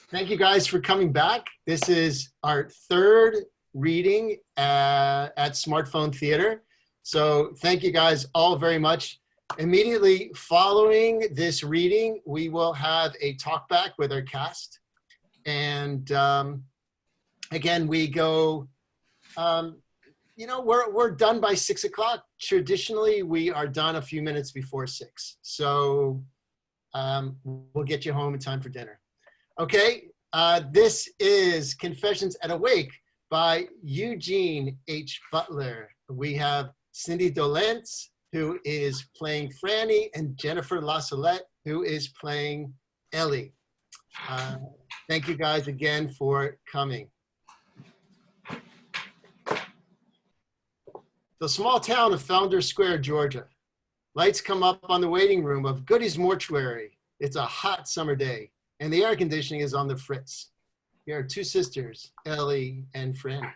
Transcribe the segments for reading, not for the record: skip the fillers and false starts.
Thank you guys for coming back. This is our third reading at Smartphone Theater. So thank you guys all very much. Immediately following this reading, we will have a talk back with our cast. And again, we go, we're done by 6 o'clock. Traditionally, we are done a few minutes before 6. So we'll get you home in time for dinner. Okay, this is Confessions at a Wake by Eugene H. Butler. We have Cindy Dolenc, who is playing Frannie, and Jennifer Lassalette, who is playing Ellie. Thank you guys again for coming. The small town of Founders Square, Georgia. Lights come up on the waiting room of Goodies Mortuary. It's a hot summer day, and the air conditioning is on the fritz. Here are two sisters, Ellie and Frannie.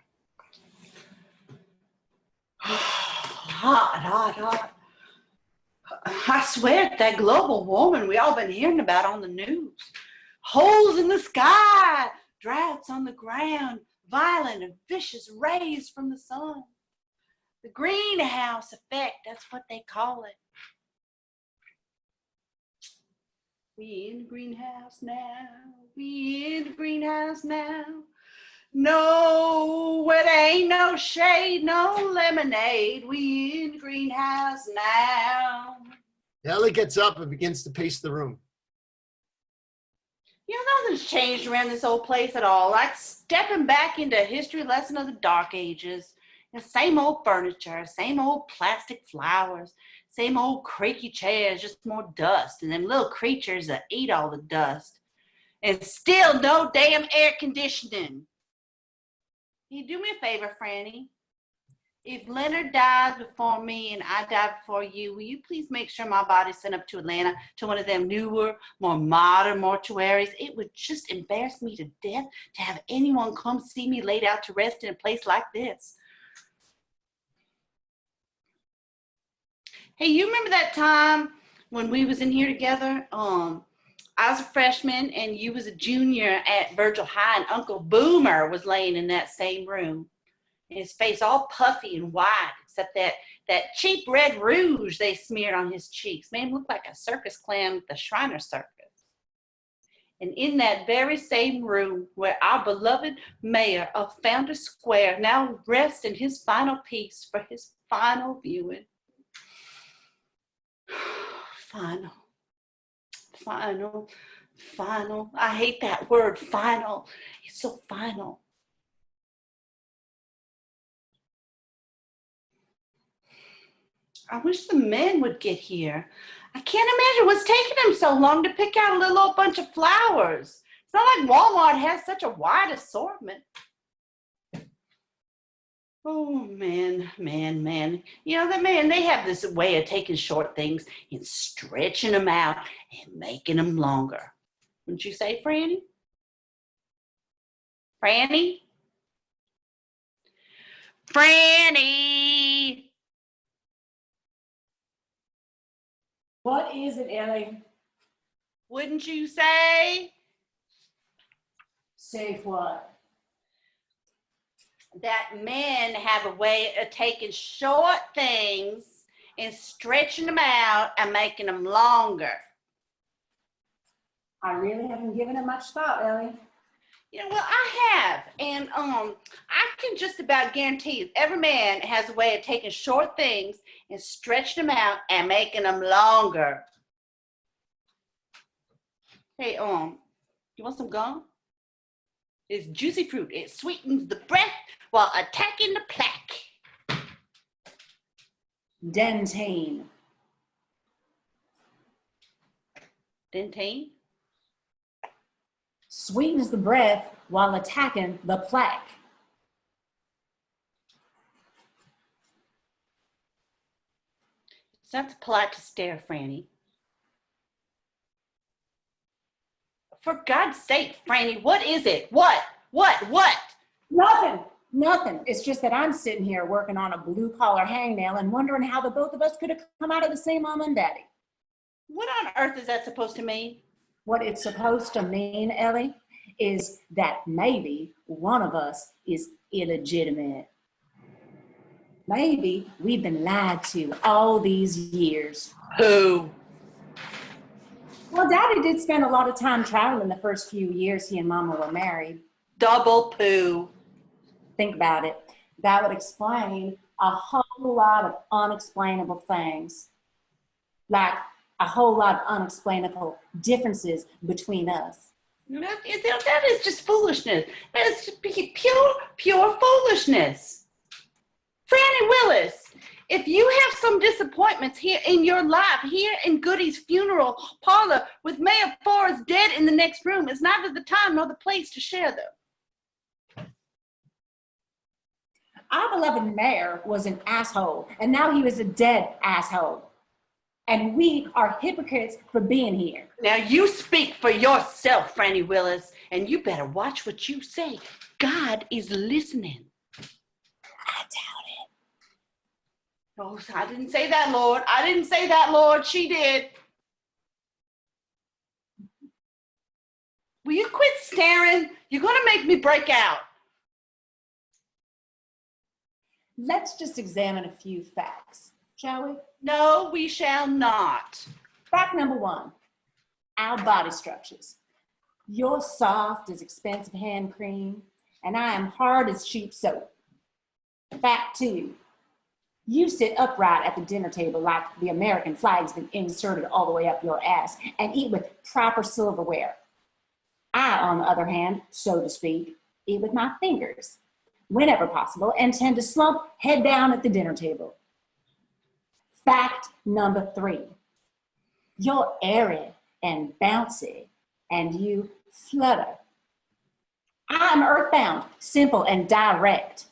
Hot. I swear, that global warming we all been hearing about on the news. Holes in the sky, droughts on the ground, violent and vicious rays from the sun. The greenhouse effect, that's what they call it. We in the greenhouse now, we in the greenhouse now. No, it ain't no shade, no lemonade. We in the greenhouse now. Ellie gets up and begins to pace the room. You know, nothing's changed around this old place at all. Like stepping back into a history lesson of the Dark Ages. The same old furniture, same old plastic flowers, same old creaky chairs, just more dust. And them little creatures that eat all the dust. And still no damn air conditioning. Can you do me a favor, Frannie? If Leonard dies before me and I die before you, will you please make sure my body's sent up to Atlanta to one of them newer, more modern mortuaries? It would just embarrass me to death to have anyone come see me laid out to rest in a place like this. Hey, you remember that time when we was in here together? I was a freshman and you was a junior at Virgil High, and Uncle Boomer was laying in that same room. And his face all puffy and white, except that cheap red rouge they smeared on his cheeks. Made him look like a circus clown at the Shriner Circus. And in that very same room where our beloved mayor of Founders Square now rests in his final peace for his final viewing. Final. I hate that word, final. It's so final. I wish the men would get here. I can't imagine what's taking them so long to pick out a little old bunch of flowers. It's not like Walmart has such a wide assortment. Oh, man. You know, they have this way of taking short things and stretching them out and making them longer. Wouldn't you say, Frannie? Frannie? What is it, Ellie? Wouldn't you say? Say what? That men have a way of taking short things and stretching them out and making them longer. I really haven't given it much thought, Ellie. You know, well, I have, and I can just about guarantee you, every man has a way of taking short things and stretching them out and making them longer. Hey, you want some gum? It's juicy fruit. It sweetens the breath while attacking the plaque. Dentane. Dentane? Sweetens the breath while attacking the plaque. It's not polite to stare, Frannie. For God's sake, Frannie, what is it? What? Nothing. It's just that I'm sitting here working on a blue-collar hangnail and wondering how the both of us could have come out of the same mom and daddy. What on earth is that supposed to mean? What it's supposed to mean, Ellie, is that maybe one of us is illegitimate. Maybe we've been lied to all these years. Who? Well, Daddy did spend a lot of time traveling the first few years he and Mama were married. Double poo. Think about it. That would explain a whole lot of unexplainable things. Like a whole lot of unexplainable differences between us. That is just foolishness. That is just pure foolishness. Frannie Willis, if you have some disappointments here in your life, here in Goodies Funeral Parlor with Mayor Forrest dead in the next room, it's neither the time nor the place to share them. Our beloved mayor was an asshole, and now he was a dead asshole. And we are hypocrites for being here. Now you speak for yourself, Frannie Willis, and you better watch what you say. God is listening. I doubt it. Oh, I didn't say that, Lord. I didn't say that, Lord. She did. Will you quit staring? You're going to make me break out. Let's just examine a few facts, shall we? No, we shall not. Fact number one, our body structures. You're soft as expensive hand cream, and I am hard as cheap soap. Fact two, you sit upright at the dinner table like the American flag's been inserted all the way up your ass and eat with proper silverware. I, on the other hand, so to speak, eat with my fingers whenever possible and tend to slump head down at the dinner table. Fact number three, you're airy and bouncy and you flutter. I'm earthbound, simple and direct.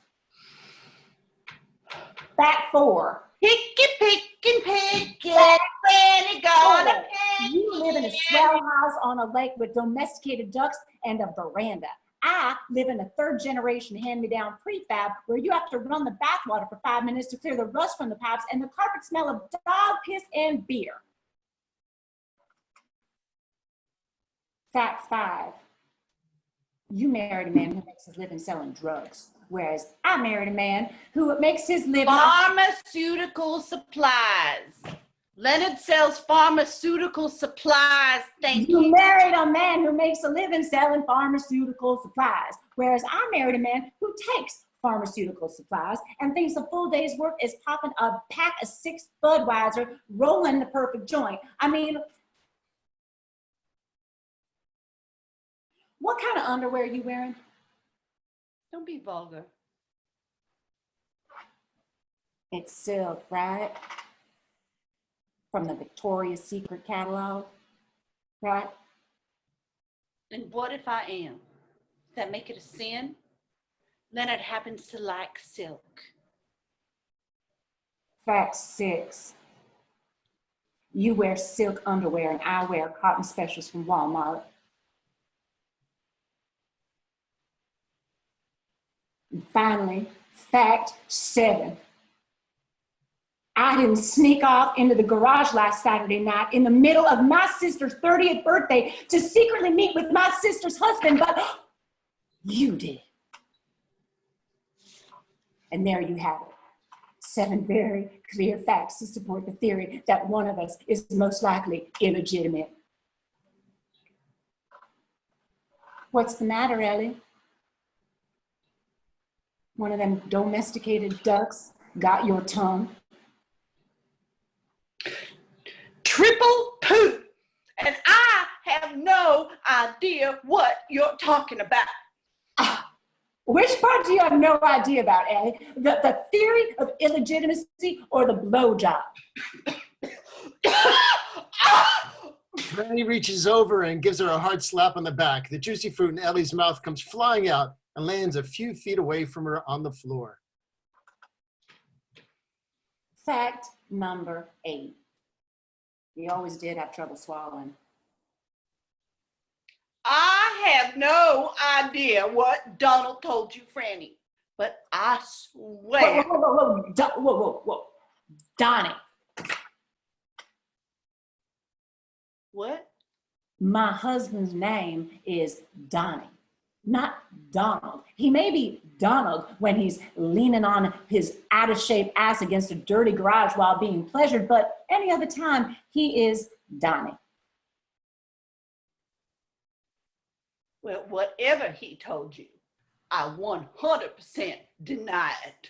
Fact four, Picky, pickin', pickin', Frannie gonna pick. you live in a swell house on a lake with domesticated ducks and a veranda. I live in a third generation hand-me-down prefab where you have to run the bathwater for 5 minutes to clear the rust from the pipes and the carpet smell of dog piss and beer. Fact five, you married a man who makes his living selling drugs, whereas I married a man who makes his living... Pharmaceutical supplies. Leonard sells pharmaceutical supplies, thank you. You married a man who makes a living selling pharmaceutical supplies, whereas I married a man who takes pharmaceutical supplies and thinks a full day's work is popping a pack of 6 Budweiser, rolling the perfect joint. I mean, what kind of underwear are you wearing? Don't be vulgar. It's silk, right? From the Victoria's Secret catalog, right? And what if I am? Does that make it a sin? Leonard happens to like silk. Fact six, you wear silk underwear and I wear cotton specials from Walmart. And finally, fact seven, I didn't sneak off into the garage last Saturday night in the middle of my sister's 30th birthday to secretly meet with my sister's husband, but you did. And there you have it. 7 very clear facts to support the theory that one of us is most likely illegitimate. What's the matter, Ellie? One of them domesticated ducks got your tongue? Triple poo. And I have no idea what you're talking about. Which part do you have no idea about, Ellie? The theory of illegitimacy or the blowjob? Frannie reaches over and gives her a hard slap on the back. The juicy fruit in Ellie's mouth comes flying out and lands a few feet away from her on the floor. Fact number 8. You always did have trouble swallowing. I have no idea what Donald told you, Frannie, but I swear. Whoa. Donnie. What? My husband's name is Donnie, not Donald. He may be Donald when he's leaning on his out-of-shape ass against a dirty garage while being pleasured, but any other time, he is Donnie. Well, whatever he told you, I 100% deny it.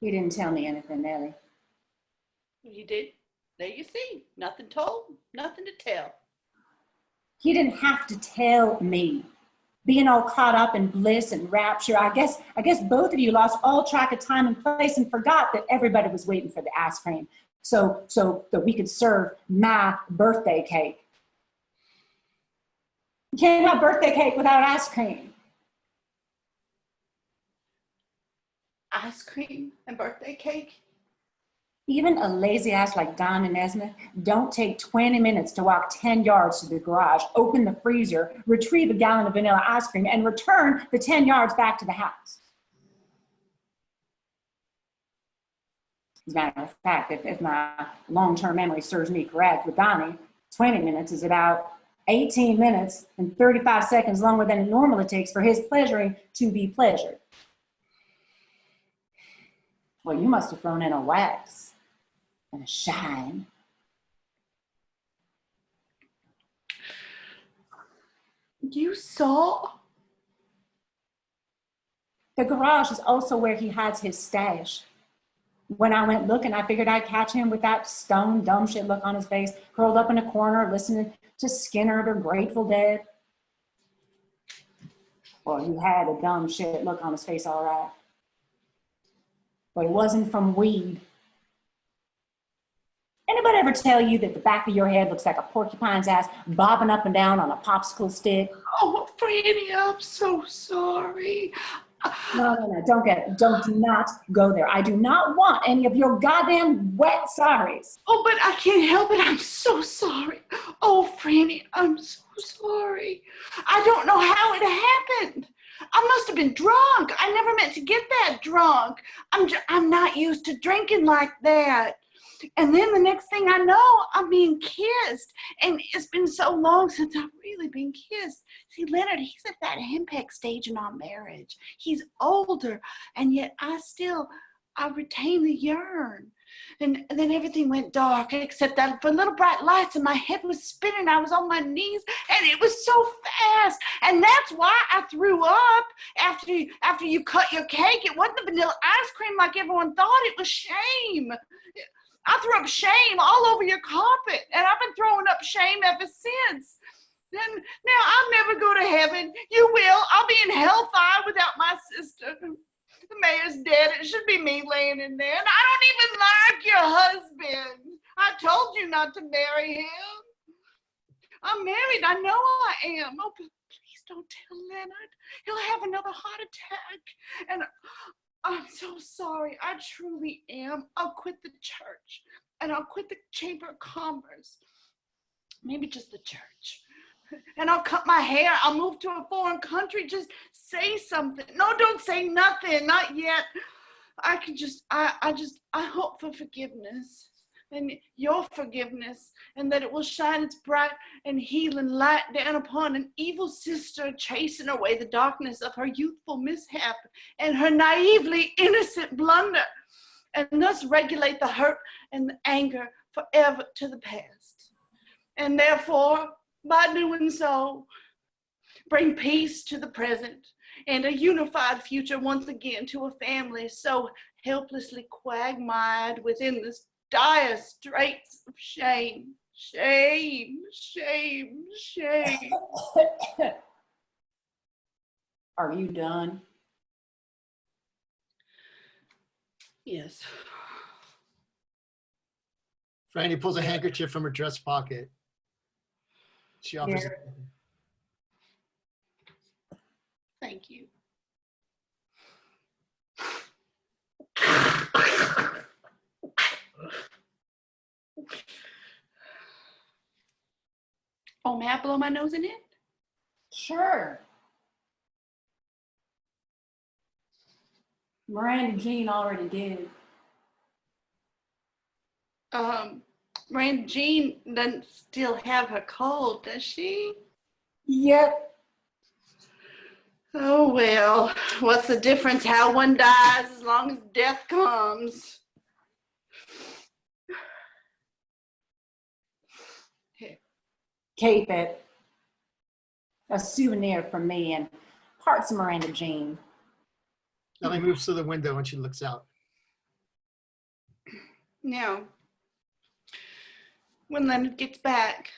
He didn't tell me anything, Ellie. You did? There you see. Nothing told, nothing to tell. He didn't have to tell me. Being all caught up in bliss and rapture, I guess both of you lost all track of time and place and forgot that everybody was waiting for the ice cream so that we could serve my birthday cake. You can't have birthday cake without ice cream. Ice cream and birthday cake? Even a lazy ass like Don and Esme don't take 20 minutes to walk 10 yards to the garage, open the freezer, retrieve a gallon of vanilla ice cream, and return the 10 yards back to the house. As a matter of fact, if my long-term memory serves me correct, with Donnie, 20 minutes is about 18 minutes and 35 seconds longer than it normally takes for his pleasuring to be pleasured. Well, you must have thrown in a wax and a shine. You saw? The garage is also where he hides his stash. When I went looking, I figured I'd catch him with that stone, dumb shit look on his face, curled up in a corner, listening to Skinner or Grateful Dead. Well, he had a dumb shit look on his face, all right. But it wasn't from weed. Anybody ever tell you that the back of your head looks like a porcupine's ass bobbing up and down on a popsicle stick? Oh, Frannie, I'm so sorry. No, do not go there. I do not want any of your goddamn wet sorries. Oh, but I can't help it. I'm so sorry. Oh, Frannie, I'm so sorry. I don't know how it happened. I must have been drunk. I never meant to get that drunk. I'm not used to drinking like that. And then the next thing I know, I'm being kissed. And it's been so long since I've really been kissed. See, Leonard, he's at that henpeck stage in our marriage. He's older, and yet I retain the yearn. And then everything went dark, except that for little bright lights, and my head was spinning. I was on my knees, and it was so fast. And that's why I threw up after you cut your cake. It wasn't the vanilla ice cream like everyone thought. It was shame. I threw up shame all over your carpet, and I've been throwing up shame ever since. And now I'll never go to heaven. You will. I'll be in hellfire without my sister. The mayor's dead. It should be me laying in there. And I don't even like your husband. I told you not to marry him. I'm married. I know I am. Oh, but please don't tell Leonard. He'll have another heart attack. And I'm so sorry. I truly am. I'll quit the church. And I'll quit the Chamber of Commerce. Maybe just the church. And I'll cut my hair. I'll move to a foreign country. Just say something. No, don't say nothing. Not yet. I hope for forgiveness. And your forgiveness. And that it will shine its bright and healing light down upon an evil sister, chasing away the darkness of her youthful mishap and her naively innocent blunder. And thus regulate the hurt and the anger forever to the past. And therefore, by doing so, bring peace to the present and a unified future once again to a family so helplessly quagmired within the dire straits of shame. Shame, shame, shame. Are you done? Yes. Frannie pulls a handkerchief from her dress pocket. She offers it. Thank you. Oh, may I blow my nose in it? Sure. Miranda Jean already did. Miranda Jean doesn't still have her cold, does she? Yep. Oh, well, what's the difference how one dies as long as death comes? Here. Keep it. A souvenir from me and parts of Miranda Jean. Ellie moves to the window and she looks out. Now, when Leonard gets back,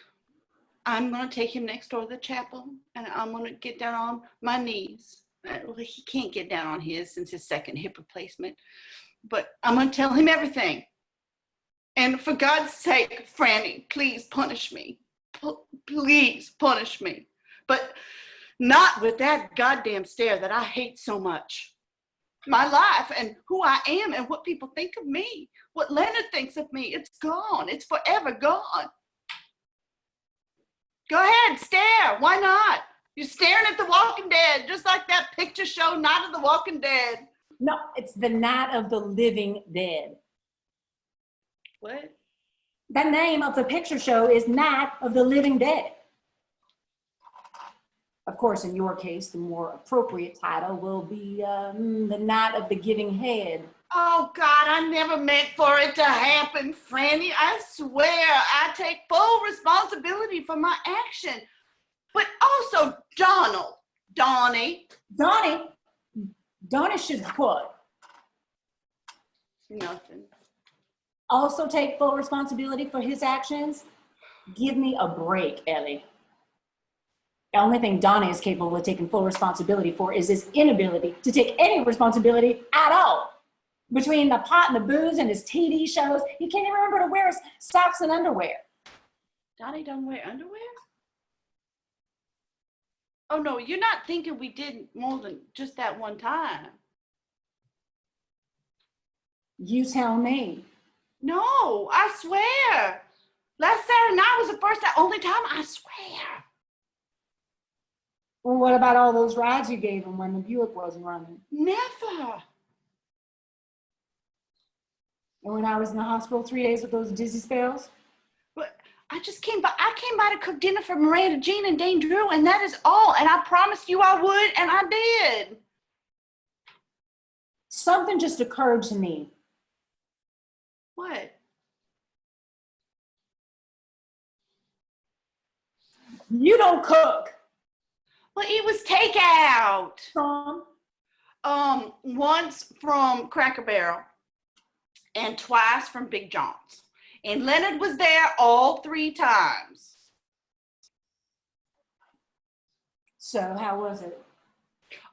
I'm going to take him next door to the chapel, and I'm going to get down on my knees. Well, he can't get down on his since his second hip replacement, but I'm going to tell him everything. And for God's sake, Frannie, please punish me. Please punish me. But not with that goddamn stare that I hate so much. My life and who I am and what people think of me, what Leonard thinks of me, it's gone. It's forever gone. Go ahead, stare. Why not? You're staring at The Walking Dead, just like that picture show, Night of the Walking Dead. No, it's the Night of the Living Dead. What? The name of the picture show is Night of the Living Dead. Of course, in your case, the more appropriate title will be The Night of the Giving Head. Oh, God, I never meant for it to happen, Frannie. I swear I take full responsibility for my action. But also, Donnie should what? Nothing. Also take full responsibility for his actions? Give me a break, Ellie. The only thing Donnie is capable of taking full responsibility for is his inability to take any responsibility at all. Between the pot and the booze and his TV shows, he can't even remember to wear his socks and underwear. Donnie don't wear underwear? Oh, no, you're not thinking we did more than just that one time. You tell me. No, I swear. Last Saturday night was the first and only time, I swear. Well, what about all those rides you gave him when the Buick wasn't running? Never. And when I was in the hospital 3 days with those dizzy spells? But I came by to cook dinner for Miranda Jean and Dane Drew, and that is all. And I promised you I would, and I did. Something just occurred to me. What? You don't cook. Well, it was takeout. From? Once from Cracker Barrel and twice from Big John's. And Leonard was there all 3 times. So how was it?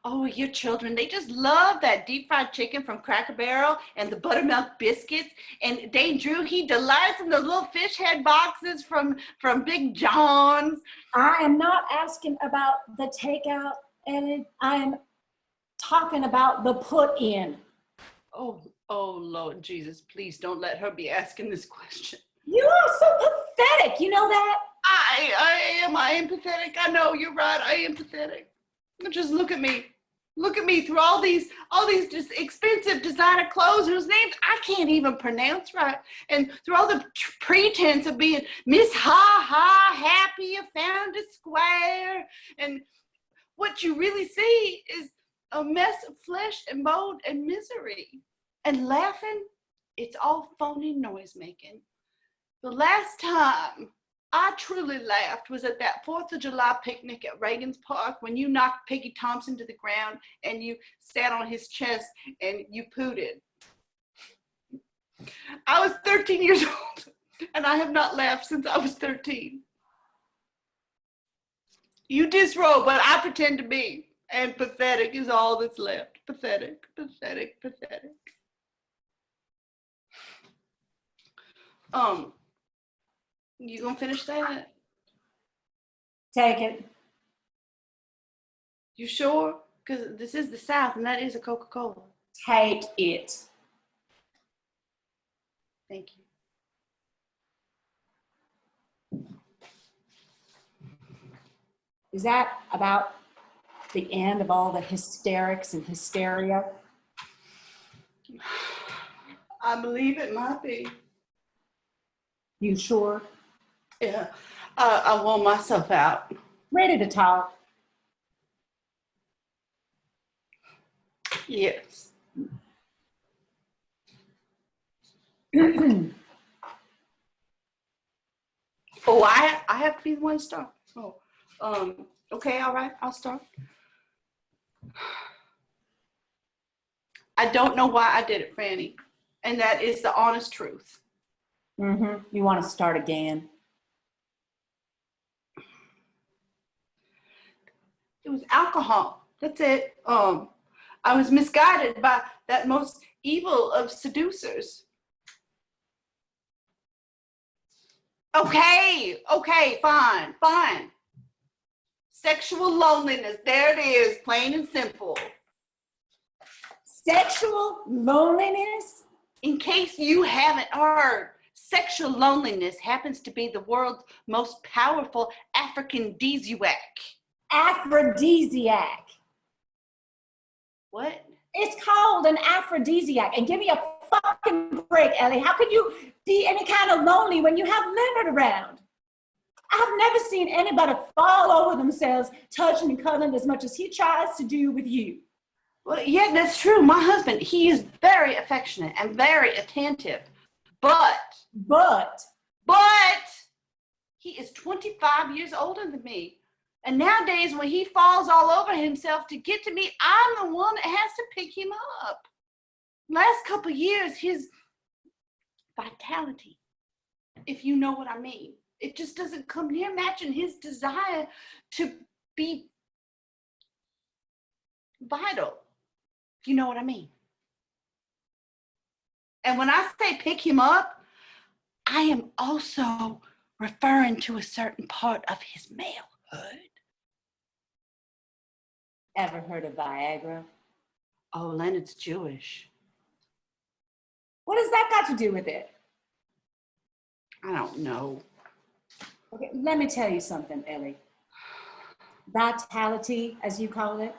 Oh, your children, they just love that deep fried chicken from Cracker Barrel and the buttermilk biscuits. And Dane Drew, he delights in those little fish head boxes from Big John's. I am not asking about the takeout, and I am talking about the put in. Oh, Lord Jesus, please don't let her be asking this question. You are so pathetic, you know that? I am pathetic. I know, you're right, I am pathetic. Just look at me. Look at me through all these just expensive designer clothes whose names I can't even pronounce right. And through all the pretense of being Miss Ha, happy you found a square. And what you really see is a mess of flesh and bone and misery. And laughing, it's all phony noise making. The last time I truly laughed was at that 4th of July picnic at Reagan's Park when you knocked Peggy Thompson to the ground and you sat on his chest and you pooted. I was 13 years old and I have not laughed since I was 13. You disrobe what I pretend to be, and pathetic is all that's left. Pathetic, pathetic, pathetic. You gonna finish that? Take it. You sure? Because this is the South and that is a Coca-Cola. Take it. Thank you. Is that about the end of all the hysterics and hysteria? I believe it might be. You sure? Yeah, I wore myself out. Ready to talk? Yes. Oh, I have to be the one to start. Oh, okay, all right, I'll start. I don't know why I did it, Frannie, and that is the honest truth. You want to start again? It was alcohol. That's it. I was misguided by that most evil of seducers. Okay, fine. Sexual loneliness. There it is, plain and simple. Sexual loneliness? In case you haven't heard, sexual loneliness happens to be the world's most powerful aphrodisiac. Aphrodisiac. What? It's called an aphrodisiac. And give me a fucking break, Ellie. How can you be any kind of lonely when you have Levit around? I've never seen anybody fall over themselves touching and cuddling as much as he tries to do with you. Well, yeah, that's true. My husband, he is very affectionate and very attentive. But he is 25 years older than me. And nowadays, when he falls all over himself to get to me, I'm the one that has to pick him up. Last couple of years, his vitality, if you know what I mean, it just doesn't come near matching his desire to be vital, if you know what I mean. And when I say pick him up, I am also referring to a certain part of his malehood. Ever heard of Viagra? Oh, Leonard's Jewish. What has that got to do with it? I don't know. Okay, let me tell you something, Ellie. Vitality, as you call it,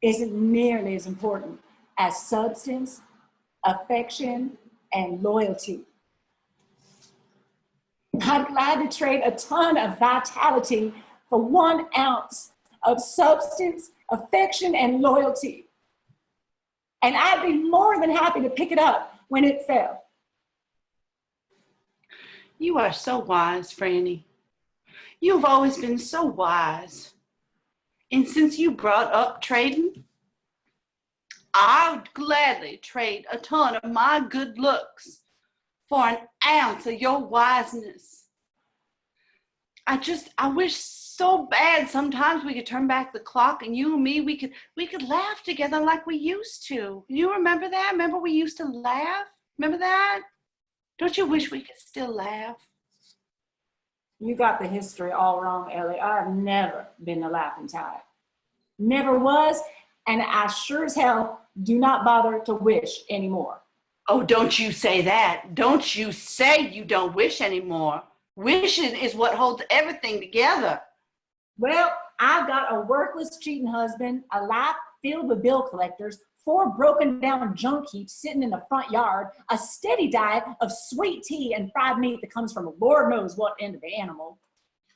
isn't nearly as important as substance, affection, and loyalty. I'm glad to trade a ton of vitality for 1 ounce of substance, affection, and loyalty. And I'd be more than happy to pick it up when it fell. You are so wise, Frannie. You've always been so wise. And since you brought up trading, I would gladly trade a ton of my good looks for 1 ounce of your wiseness. I wish so bad sometimes we could turn back the clock and you and me, we could laugh together like we used to. You remember that? Remember we used to laugh? Remember that? Don't you wish we could still laugh? You got the history all wrong, Ellie. I've never been the laughing type. Never was, and I sure as hell do not bother to wish anymore. Oh, don't you say that. Don't you say you don't wish anymore. Wishing is what holds everything together. Well, I've got a worthless, cheating husband, a life filled with bill collectors, 4 broken down junk heaps sitting in the front yard, a steady diet of sweet tea and fried meat that comes from Lord knows what end of the animal,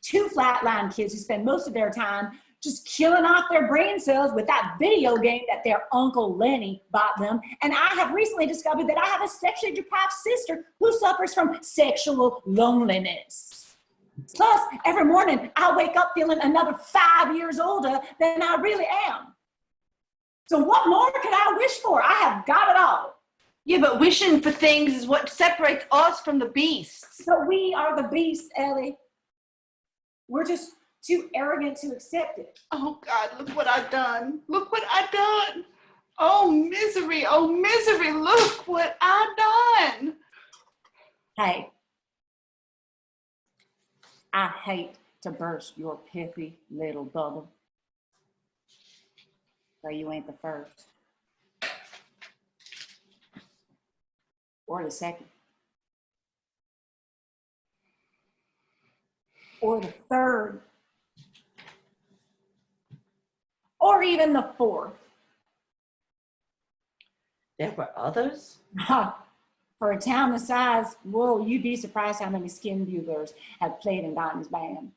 2 flatline kids who spend most of their time just killing off their brain cells with that video game that their Uncle Lenny bought them. And I have recently discovered that I have a sexually deprived sister who suffers from sexual loneliness. Plus, every morning I wake up feeling another 5 years older than I really am. So what more could I wish for? I have got it all. Yeah, but wishing for things is what separates us from the beasts. So we are the beasts, Ellie. We're just too arrogant to accept it. Oh, God, look what I've done. Look what I've done. Oh, misery, look what I've done. Hey, I hate to burst your pithy little bubble, but you ain't the first. Or the second. Or the third. Or even the 4th. There were others? For a town the size, whoa, you'd be surprised how many skin buglers have played in Donnie's band.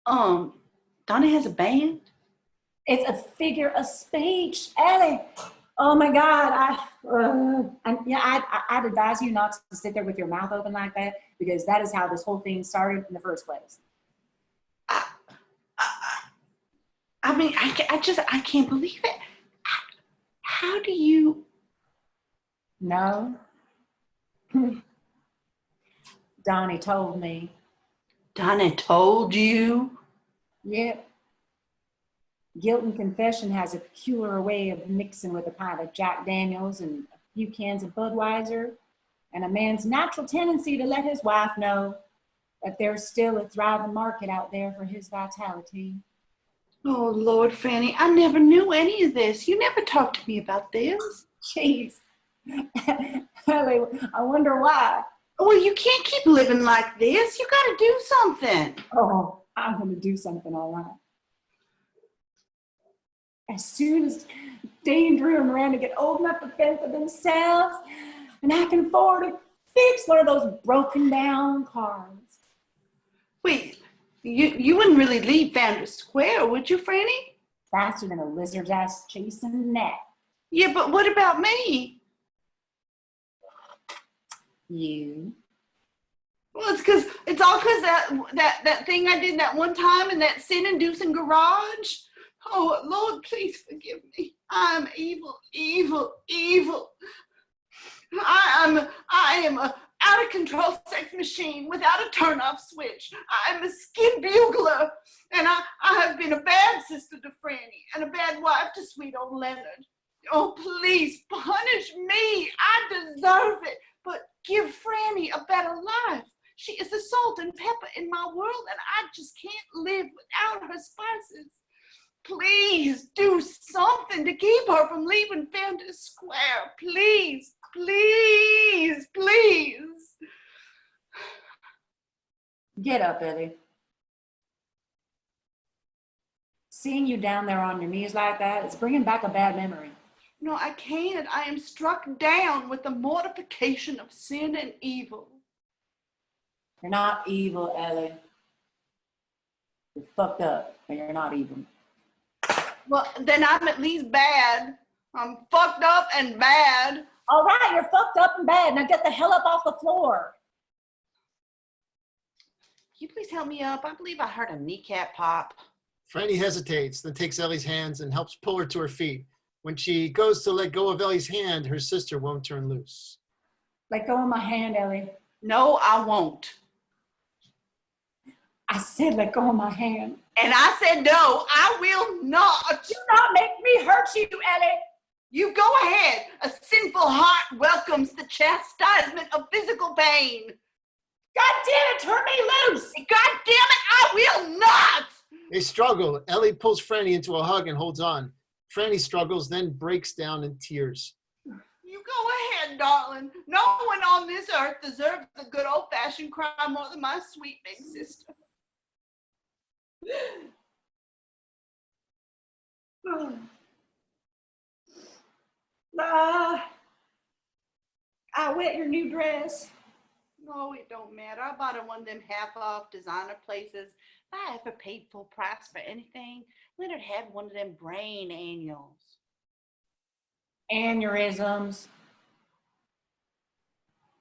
Donnie has a band? It's a figure of speech, Ellie. Oh my God, I'd advise you not to sit there with your mouth open like that, because that is how this whole thing started in the first place. I mean, I can't believe it. How do you? No. Donnie told me. Donnie told you? Yep. Guilt and confession has a peculiar way of mixing with a pint of Jack Daniels and a few cans of Budweiser, and a man's natural tendency to let his wife know that there's still a thriving market out there for his vitality. Oh, Lord, Frannie, I never knew any of this. You never talked to me about this. Jeez. Ellie, I wonder why. Well, you can't keep living like this. You got to do something. Oh, I'm going to do something, all right. As soon as Dane, Drew, and Miranda get old enough to fend for themselves, and I can afford to fix one of those broken down cars. Wait, you wouldn't really leave Founders Square, would you, Frannie? Faster than a lizard's ass chasing a gnat. Yeah, but what about me? You. Well, it's all because that thing I did that one time in that sin-inducing garage. Oh, Lord, please forgive me. I'm evil, evil, evil. I am a out-of-control sex machine without a turn-off switch. I'm a skin bugler, and I have been a bad sister to Frannie and a bad wife to sweet old Leonard. Oh, please punish me. I deserve it, but give Frannie a better life. She is the salt and pepper in my world, and I just can't live without her spices. Please do something to keep her from leaving Founders Square. Please, please, please. Get up, Ellie. Seeing you down there on your knees like that, it's bringing back a bad memory. No, I can't. I am struck down with the mortification of sin and evil. You're not evil, Ellie. You're fucked up, but you're not evil. Well, then I'm at least bad. I'm fucked up and bad. All right, you're fucked up and bad. Now get the hell up off the floor. Can you please help me up? I believe I heard a kneecap pop. Frannie hesitates, then takes Ellie's hands and helps pull her to her feet. When she goes to let go of Ellie's hand, her sister won't turn loose. Let go of my hand, Ellie. No, I won't. I said let go of my hand. And I said no, I will not. Do not make me hurt you, Ellie. You go ahead. A sinful heart welcomes the chastisement of physical pain. God damn it, turn me loose. God damn it, I will not. They struggle. Ellie pulls Frannie into a hug and holds on. Frannie struggles, then breaks down in tears. You go ahead, darling. No one on this earth deserves a good old-fashioned cry more than my sweet big sister. I wet your new dress. No, it don't matter. I bought her one of them half-off designer places. If I ever paid full price for anything, Leonard had one of them brain annuals. Aneurysms.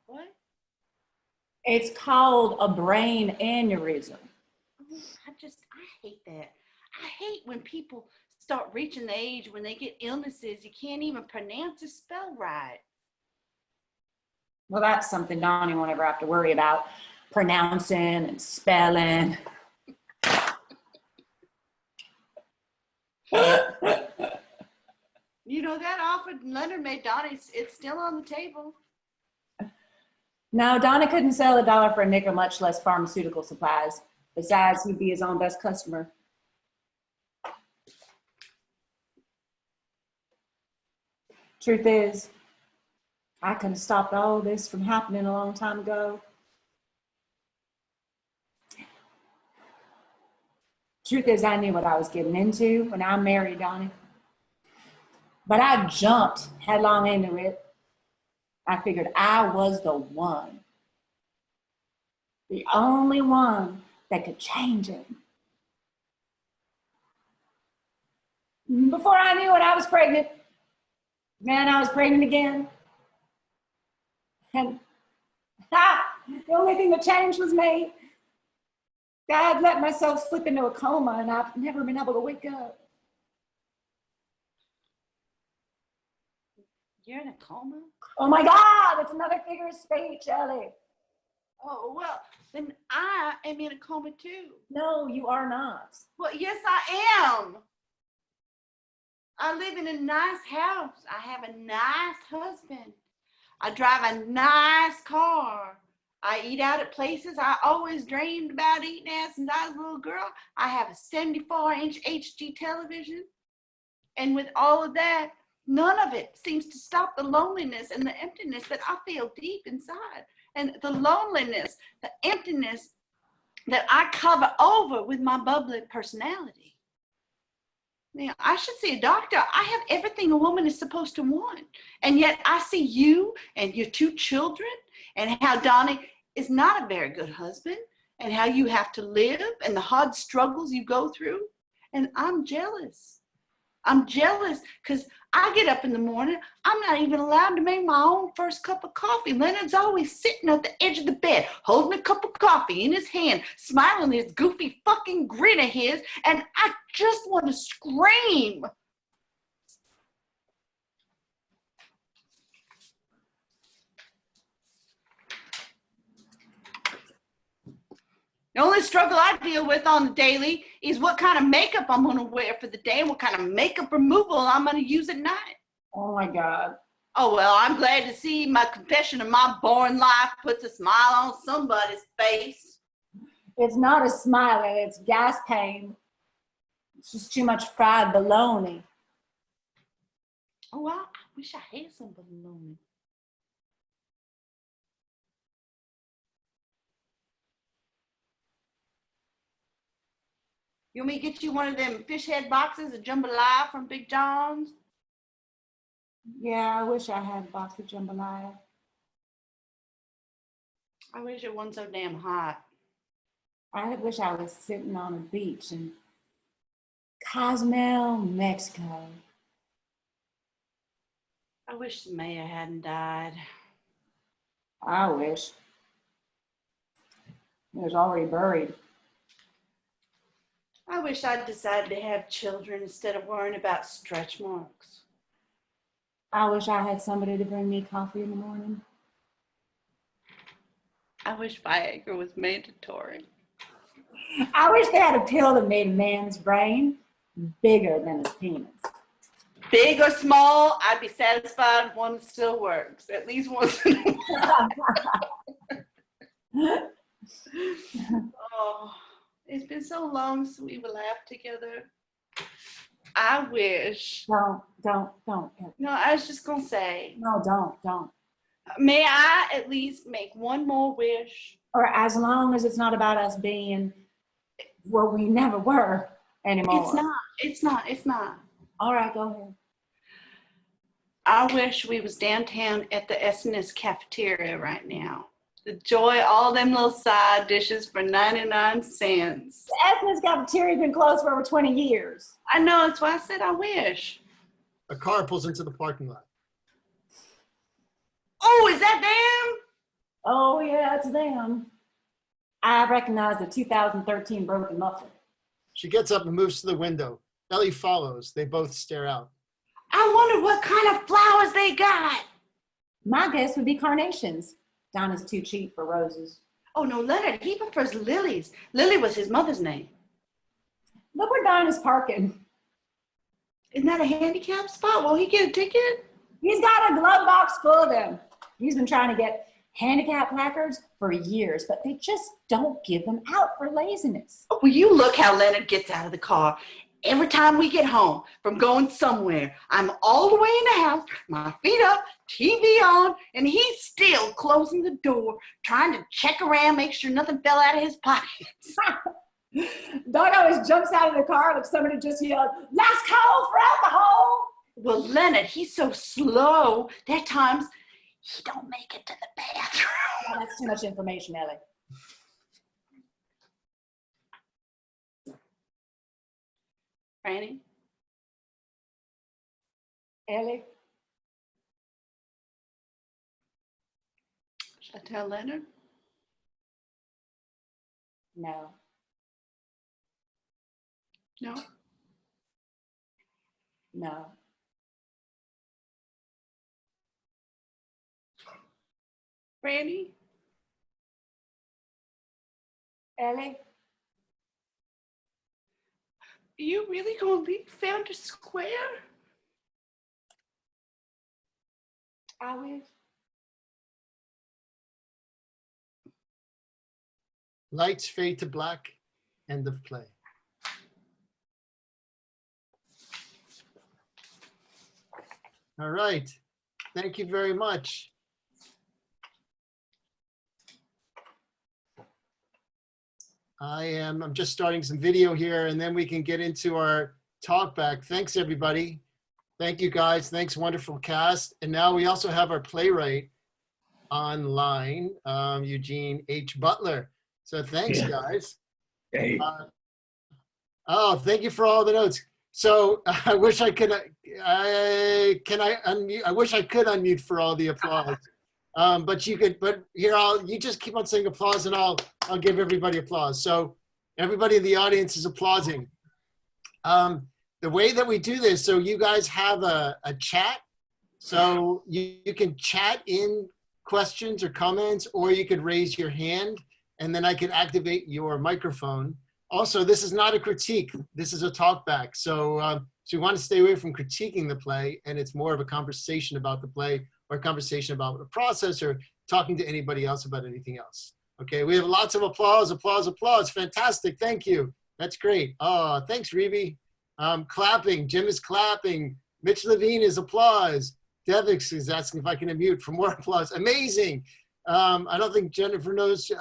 What? It's called a brain aneurysm. I hate that. I hate when people start reaching the age when they get illnesses you can't even pronounce or spell right. Well, that's something Donnie won't ever have to worry about, pronouncing and spelling. You know, that offer Leonard made Donnie, it's still on the table. No, Donnie couldn't sell $1 for a nickel, much less pharmaceutical supplies. Besides, he'd be his own best customer. Truth is, I could have stopped all this from happening a long time ago. Truth is, I knew what I was getting into when I married Donnie. But I jumped headlong into it. I figured I was the one. The only one that could change him. Before I knew it, I was pregnant. Man, I was pregnant again. And the only thing that changed was me. God let myself slip into a coma, and I've never been able to wake up. You're in a coma? Oh my God, it's another figure of speech, Ellie. Oh, well, then I am in a coma too. No, you are not. Well, yes, I am. I live in a nice house. I have a nice husband. I drive a nice car. I eat out at places I always dreamed about eating at since I was a little girl. I have a 74-inch HD television. And with all of that, none of it seems to stop the loneliness and the emptiness that I feel deep inside. And the loneliness, the emptiness that I cover over with my bubbly personality. Now, I should see a doctor. I have everything a woman is supposed to want. And yet I see you and your 2 children and how Donnie is not a very good husband and how you have to live and the hard struggles you go through. And I'm jealous. I'm jealous because I get up in the morning. I'm not even allowed to make my own first cup of coffee. Leonard's always sitting at the edge of the bed, holding a cup of coffee in his hand, smiling his goofy fucking grin of his, and I just want to scream. The only struggle I deal with on the daily is what kind of makeup I'm going to wear for the day and what kind of makeup removal I'm going to use at night. Oh my God. Oh, well, I'm glad to see my confession of my boring life puts a smile on somebody's face. It's not a smiling, it's gas pain. It's just too much fried bologna. Oh, well, I wish I had some bologna. You want me to get you one of them fish head boxes of jambalaya from Big John's? Yeah, I wish I had a box of jambalaya. I wish it wasn't so damn hot. I wish I was sitting on a beach in Cozumel, Mexico. I wish the mayor hadn't died. I wish. He was already buried. I wish I'd decided to have children instead of worrying about stretch marks. I wish I had somebody to bring me coffee in the morning. I wish Viagra was mandatory. I wish they had a pill that made a man's brain bigger than his penis. Big or small, I'd be satisfied if one still works. At least once in a while. Oh, it's been so long since we've laughed together. I wish. Don't. No, I was just going to say. No, don't. May I at least make one more wish? Or as long as it's not about us being where we never were anymore. It's not. All right, go ahead. I wish we was downtown at the S&S cafeteria right now. Enjoy all them little side dishes for 99 cents. The S&S cafeteria has been closed for over 20 years. I know, that's why I said I wish. A car pulls into the parking lot. Oh, is that them? Oh, yeah, it's them. I recognize the 2013 broken muffler. She gets up and moves to the window. Ellie follows. They both stare out. I wonder what kind of flowers they got. My guess would be carnations. Donna's too cheap for roses. Oh, no, Leonard, he prefers lilies. Lily was his mother's name. Look where Donna's parking. Isn't that a handicap spot? Will he get a ticket? He's got a glove box full of them. He's been trying to get handicap placards for years, but they just don't give them out for laziness. Oh, will you look how Leonard gets out of the car? Every time we get home from going somewhere, I'm all the way in the house, my feet up, TV on, and he's still closing the door, trying to check around, make sure nothing fell out of his pockets. Dog always jumps out of the car like somebody just yelled, "Last call for alcohol!" Well, Leonard, he's so slow. There are times He don't make it to the bathroom. Oh, that's too much information, Ellie. Frannie? Ellie? Should I tell Leonard? No. No. No. Frannie? Ellie? Are you really gonna leave Founder Square? I will. Lights fade to black. End of play. All right. Thank you very much. I'm just starting some video here, and then we can get into our talk back. Thanks, everybody. Thank you, guys. Thanks, wonderful cast. And now we also have our playwright online, Eugene H. Butler. So thanks, guys. Hey. Oh, thank you for all the notes. So I wish I could. Unmute? I wish I could unmute for all the applause. But you could. But here, you just keep on saying applause, and I'll give everybody applause. So everybody in the audience is applauding. The way that we do this, so you guys have a chat. So you can chat in questions or comments, or you could raise your hand, and then I could activate your microphone. Also, this is not a critique. This is a talk back. So, so we want to stay away from critiquing the play, and it's more of a conversation about the play or a conversation about the process or talking to anybody else about anything else. Okay, we have lots of applause, applause, applause. Fantastic, thank you. That's great. Oh, thanks, Reeve. Clapping, Jim is clapping. Mitch Levine is applause. Devix is asking if I can unmute for more applause. Amazing. I don't think Jennifer knows.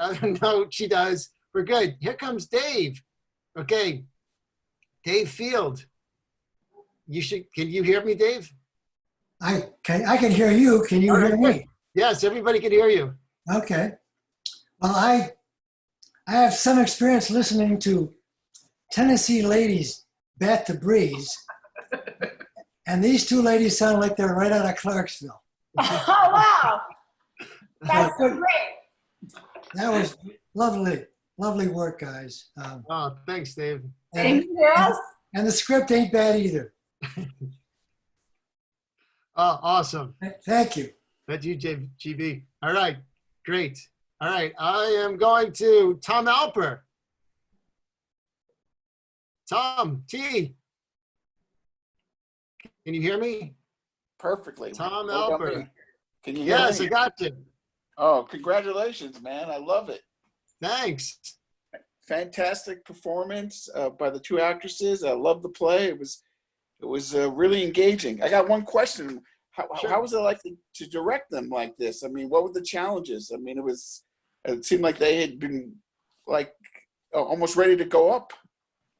No, she does. We're good. Here comes Dave. Okay, Dave Field. Can you hear me, Dave? I can hear you. Can you hear me? Yes, everybody can hear you. Okay. Well, I have some experience listening to Tennessee ladies bat the breeze. And these two ladies sound like they're right out of Clarksville. Oh, wow. That's great. That was lovely. Lovely work, guys. Oh, thanks, Dave. Thank you. And the script ain't bad either. Oh, awesome. Thank you. That's you, GB. All right, great. All right, I am going to Tom Alper. Tom, T. Can you hear me? Perfectly. Tom What about Alper. me? Can you hear Yes, me? I got you. Oh, congratulations, man. I love it. Thanks. Fantastic performance by the two actresses. I love the play. It was really engaging. I got one question. Sure. How was it like to direct them like this? I mean, what were the challenges? I mean, it seemed like they had been like almost ready to go up.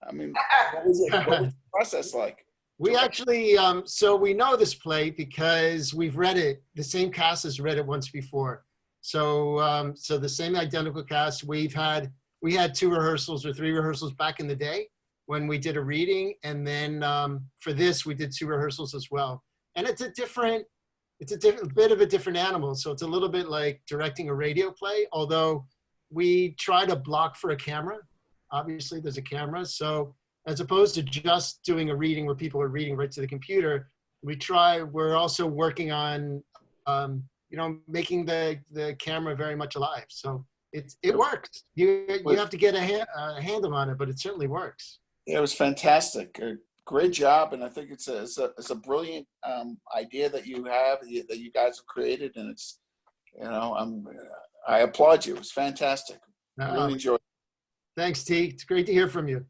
I mean, what was the process like? We actually, so we know this play because we've read it. The same cast has read it once before. So, so the same identical cast. We had 2 rehearsals or 3 rehearsals back in the day when we did a reading, and then for this we did 2 rehearsals as well. And it's a bit of a different animal. So it's a little bit like directing a radio play, although we try to block for a camera. Obviously, there's a camera. So as opposed to just doing a reading where people are reading right to the computer, we're also working on, making the camera very much alive. So it works. You have to get a handle on it, but it certainly works. Yeah, it was fantastic. Great job, and I think it's a brilliant idea that you have, that you guys have created, and it's, I applaud you. It was fantastic. I really enjoyed it. Thanks, T. It's great to hear from you.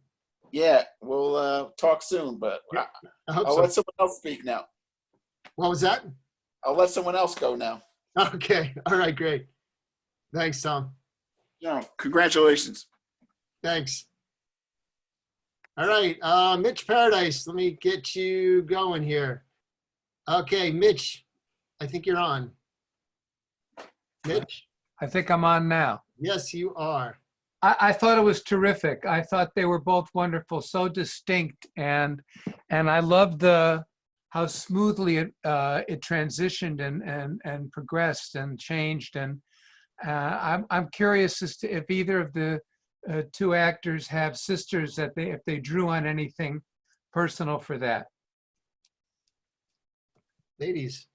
Yeah, we'll talk soon, but Yeah, I hope I'll so. let someone else speak now. What was that? I'll let someone else go now. Okay. All right, great. Thanks, Tom. No, congratulations. Thanks. All right, Mitch Paradise, let me get you going here. Okay, Mitch, I think you're on. Mitch? I think I'm on now. Yes, you are. I thought it was terrific. I thought they were both wonderful, so distinct, and I loved how smoothly it transitioned and progressed and changed. And I'm curious as to if either of the two actors have sisters that if they drew on anything personal for that. Ladies.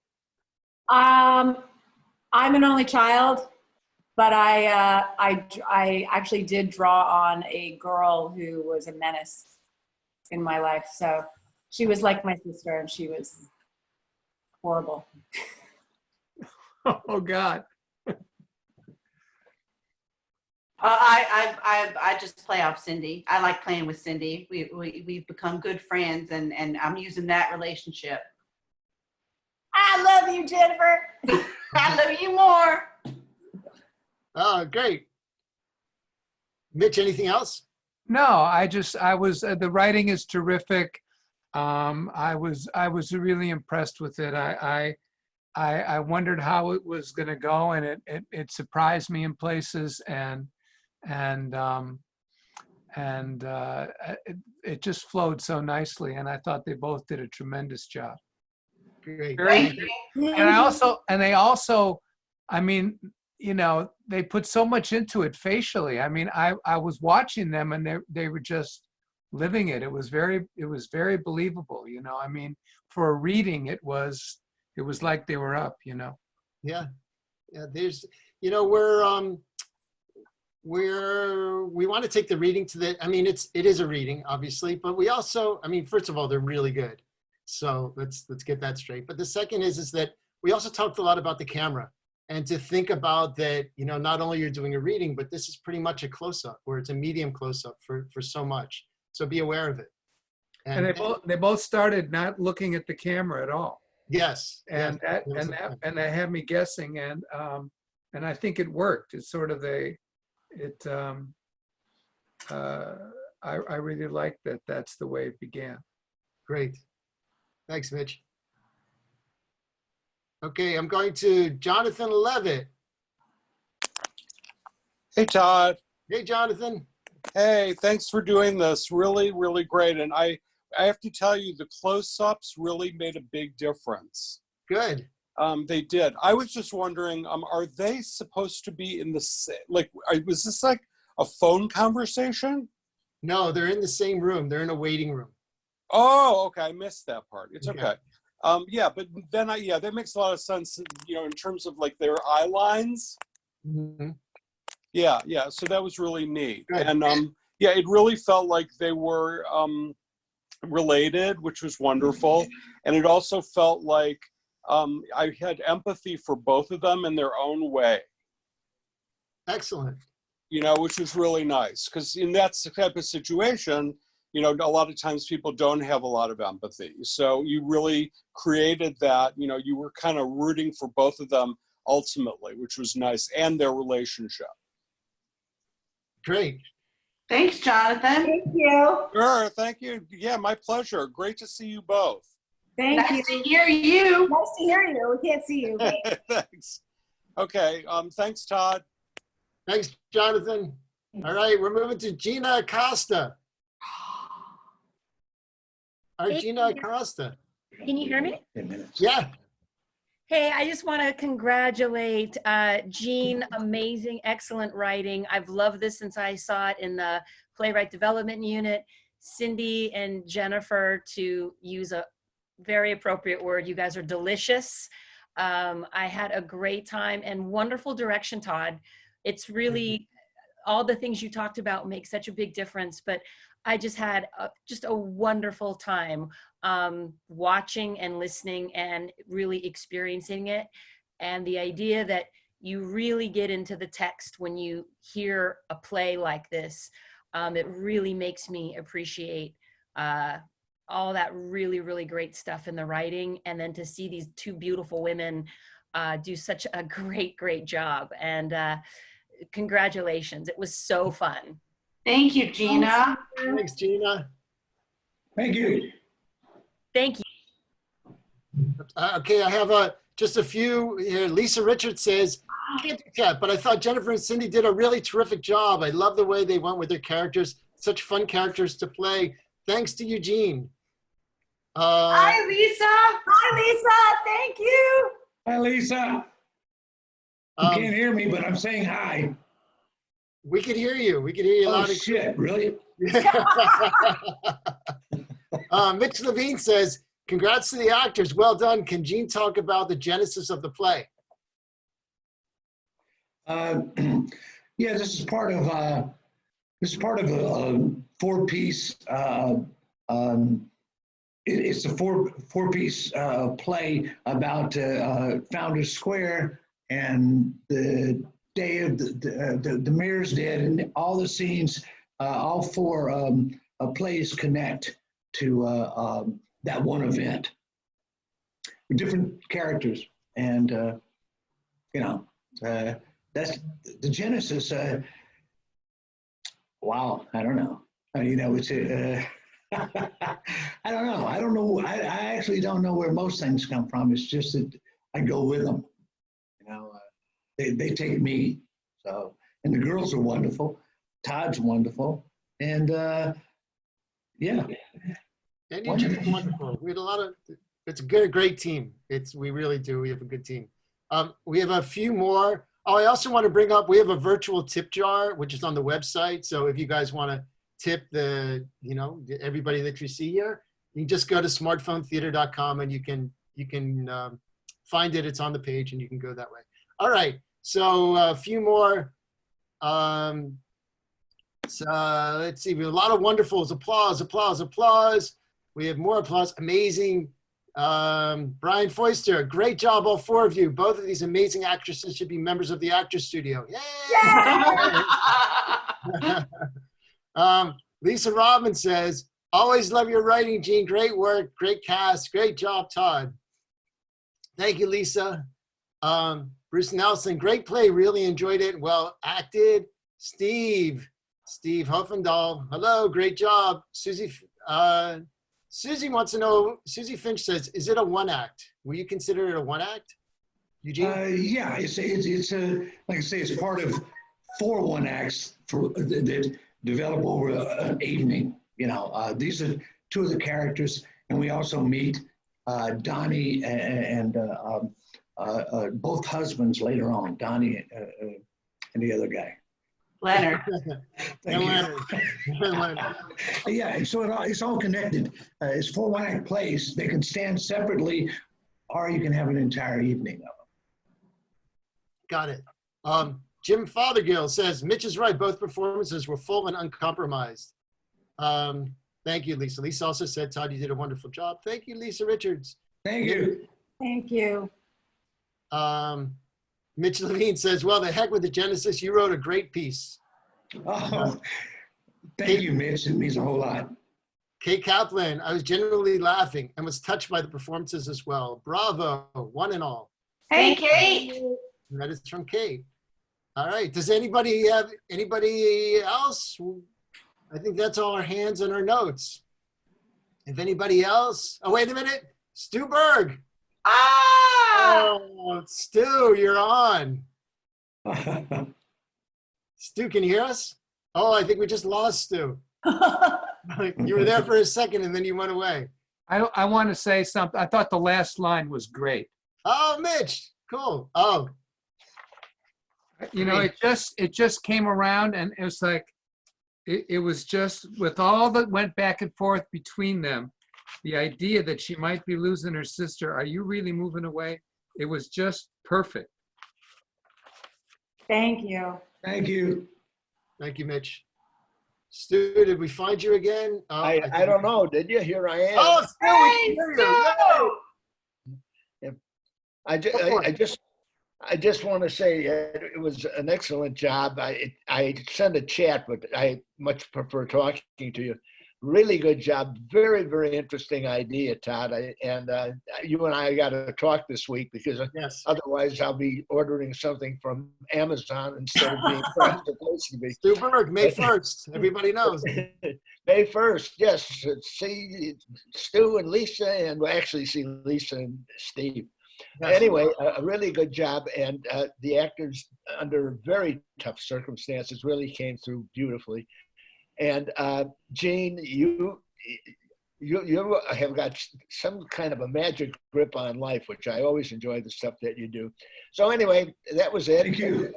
I'm an only child, but I actually did draw on a girl who was a menace in my life. So she was like my sister, and she was horrible. Oh God. I just play off Cindy. I like playing with Cindy. We've become good friends, and I'm using that relationship. I love you, Jennifer. I love you more. Oh, great. Mitch, anything else? No, I was the writing is terrific. I was really impressed with it. I wondered how it was going to go, and it surprised me in places, and it just flowed so nicely, and I thought they both did a tremendous job. Great. Thank you. And they also, I mean, you know, they put so much into it facially. I mean, I was watching them, and they were just living it. It was very believable, you know. I mean, for a reading, it was like they were up, you know. Yeah. There's, you know, we want to take the reading to the, I mean, it is a reading, obviously, but we also, I mean, first of all, they're really good. So let's get that straight. But the second is that we also talked a lot about the camera, and to think about that, you know, not only you're doing a reading, but this is pretty much a close-up, where it's a medium close-up for so much. So be aware of it. And they both started not looking at the camera at all. Yes. And yes, that had me guessing, and I think it worked. It's sort of I really like that. That's the way it began. Great. Thanks, Mitch. Okay, I'm going to Jonathan Levit. Hey, Todd. Hey, Jonathan. Hey, thanks for doing this. Really, really great. And I have to tell you, the close-ups really made a big difference. Good. They did. I was just wondering, are they supposed to be in the same, like, was this like a phone conversation? No, they're in the same room. They're in a waiting room. Oh, okay. I missed that part. It's okay. Okay. Yeah, but then that makes a lot of sense, you know, in terms of like their eye lines. Mm-hmm. Yeah. So that was really neat. Good. And it really felt like they were related, which was wonderful. And it also felt like I had empathy for both of them in their own way. Excellent. You know, which was really nice, because in that type of situation, you know, a lot of times people don't have a lot of empathy. So you really created that, you know, you were kind of rooting for both of them ultimately, which was nice, and their relationship. Great. Thanks, Jonathan. Thank you. Sure, thank you. Yeah, my pleasure. Great to see you both. Thank Nice you. to hear you. Nice to hear you. We can't see you. Thanks. Okay, thanks, Todd. Thanks, Jonathan. All right, we're moving to Gena Acosta. Our Hey, Gena Acosta. Can you hear me? Yeah. Hey, I just want to congratulate Gene. Amazing, excellent writing. I've loved this since I saw it in the Playwright Development Unit. Cindy and Jennifer, to use a very appropriate word, you guys are delicious. I had a great time, and wonderful direction, Todd. It's really, all the things you talked about make such a big difference, but I just had just a wonderful time watching and listening and really experiencing it. And the idea that you really get into the text when you hear a play like this, it really makes me appreciate all that really, really great stuff in the writing. And then to see these two beautiful women do such a great, great job. And congratulations. It was so fun. Thank you, Gena. Thanks, Gena. Thank you. Thank you. Okay, I have just a few here. Lisa Richards says, I can't do chat, but I thought Jennifer and Cindy did a really terrific job. I love the way they went with their characters. Such fun characters to play. Thanks to Eugene. Hi, Lisa. Hi, Lisa. Thank you. Hi, Lisa. You can't hear me, but I'm saying hi. We could hear you. We could hear you Oh, loud and shit, really? Mitch Levine says, congrats to the actors. Well done. Can Gene talk about the genesis of the play? Yeah, this is part of a four-piece. It's a four-piece play about Founders Square and the day of the mayor's dead, and all the scenes, all four plays connect to that one event with different characters, and that's the genesis. Wow, I don't know. It's I don't know. I don't know. I actually don't know where most things come from. It's just that I go with them. They take me. So, and the girls are wonderful. Todd's wonderful, and yeah. And you're just wonderful. We had a lot of. It's a great team. We really do. We have a good team. We have a few more. Oh, I also want to bring up, we have a virtual tip jar, which is on the website. So if you guys want to tip everybody that you see here, you can just go to smartphonetheater.com and you can find it. It's on the page and you can go that way. All right. So a few more. So let's see. We have a lot of wonderfuls. Applause, applause, applause. We have more applause. Amazing. Brian Foister, great job, all four of you. Both of these amazing actresses should be members of the Actors Studio. Yay! Lisa Robbins says, always love your writing, Gene. Great work, great cast, great job, Todd. Thank you, Lisa. Bruce Nelson, great play, really enjoyed it, well acted. Steve Hoffendahl, hello, great job. Susie wants to know, Susie Finch says, is it a one act? Will you consider it a one act? Eugene? Yeah, it's like I say, it's part of 4 one acts that develop over an evening. These are 2 of the characters, and we also meet Donnie and both husbands later on, Donnie and the other guy. Leonard. Leonard. Yeah, and so it's all connected. It's 4 one-act plays. They can stand separately, or you can have an entire evening of them. Got it. Jim Fothergill says, Mitch is right. Both performances were full and uncompromised. Thank you, Lisa. Lisa also said, Todd, you did a wonderful job. Thank you, Lisa Richards. Thank you. Thank you. Mitch Levine says, well, the heck with the Genesis. You wrote a great piece. Oh, thank you, Mitch. It means a whole lot. Kate Kaplan, I was genuinely laughing and was touched by the performances as well. Bravo, one and all. Hey, Kate. And that is from Kate. All right. Does anybody have anybody else? I think that's all our hands and our notes. If anybody else, oh, wait a minute. Stuart Berg. Oh, Stu, you're on. Stu, can you hear us? Oh, I think we just lost Stu. You were there for a second and then you went away. I want to say something. I thought the last line was great. Oh, Mitch, cool. Oh, it just came around, and it was like, it was just with all that went back and forth between them, the idea that she might be losing her sister. Are you really moving away? It was just perfect. Thank you. Thank you. Thank you, Mitch. Stu, did we find you again? I don't know. Did you? Here I am. Oh, Stu, we can hear you. I just want to say it was an excellent job. I sent a chat, but I much prefer talking to you. Really good job. Very, very interesting idea, Todd. You and I got to talk this week because otherwise I'll be ordering something from Amazon instead of being supposed to be. Stu Berg, May 1st. Everybody knows. May 1st, yes. See Stu and Lisa, and we'll actually see Lisa and Steve. Anyway, a really good job, and the actors, under very tough circumstances, really came through beautifully. And Gene, you have got some kind of a magic grip on life, which I always enjoy the stuff that you do. So anyway, that was it. Thank you.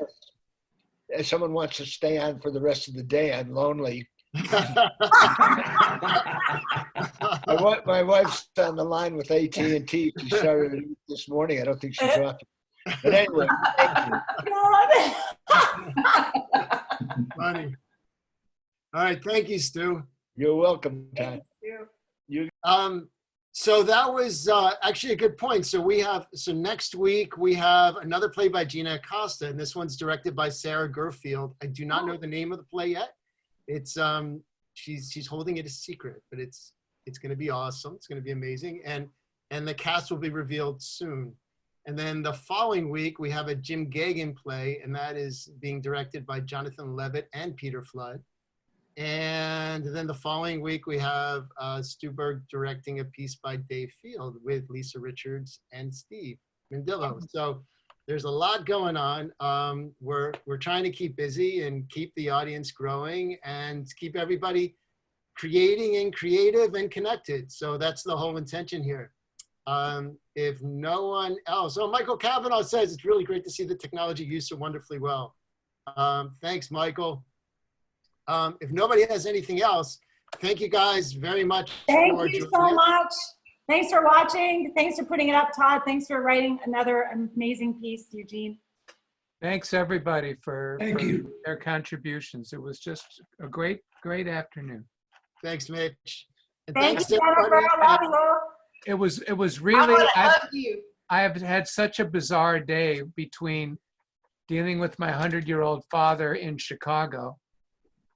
If someone wants to stay on for the rest of the day, I'm lonely. My wife's on the line with AT&T. She started this morning. I don't think she's off. But anyway, thank you. Funny. All right, thank you, Stu. You're welcome, Todd. So that was actually a good point. So next week we have another play by Gena Acosta, and this one's directed by Sarah Gerfield. I do not know the name of the play yet. It's she's holding it a secret, but it's going to be awesome. It's going to be amazing, and the cast will be revealed soon. And then the following week we have a Jim Gagin play, and that is being directed by Jonathan Levit and Peter Flood. And then the following week, we have Stuart Berg directing a piece by Dave Field with Lisa Richards and Steve Mandillo. So there's a lot going on. We're trying to keep busy and keep the audience growing and keep everybody creating and creative and connected. So that's the whole intention here. If no one else, Michael Kavanaugh says it's really great to see the technology used so wonderfully well. Thanks, Michael. If nobody has anything else, thank you guys very much. Thank you so much. Thanks for watching. Thanks for putting it up, Todd. Thanks for writing another amazing piece, Eugene. Thanks everybody for you. their contributions. It was just a great afternoon. Thanks, Mitch. And Thank thanks you, everybody. Jennifer. I love you. It was really, you. I have had such a bizarre day between dealing with my 100-year-old father in Chicago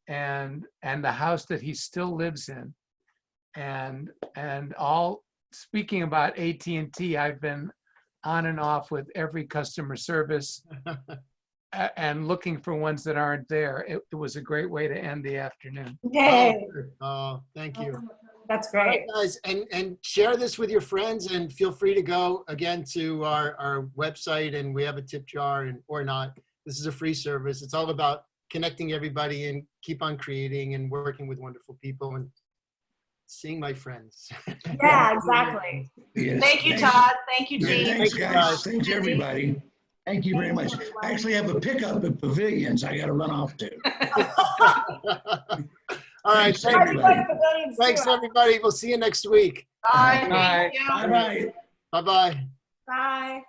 and the house that he still lives in, and all speaking about AT&T, I've been on and off with every customer service and looking for ones that aren't there. It was a great way to end the afternoon. Yay. Oh, thank you. That's All great. right, guys, and share this with your friends, and feel free to go again to our website, and we have a tip jar, or not. This is a free service. It's all about connecting everybody and keep on creating and working with wonderful people and seeing my friends. Yeah, exactly. Yes. Thank you, Todd. Thank you, Gene. Thanks, guys. Thanks, everybody. Thank you very much. I actually have a pickup at Pavilions I got to run off to. All right. Thanks, everybody. Thanks, everybody. We'll see you next week. Bye. Bye. Thank you. Bye-bye. Bye-bye. Bye.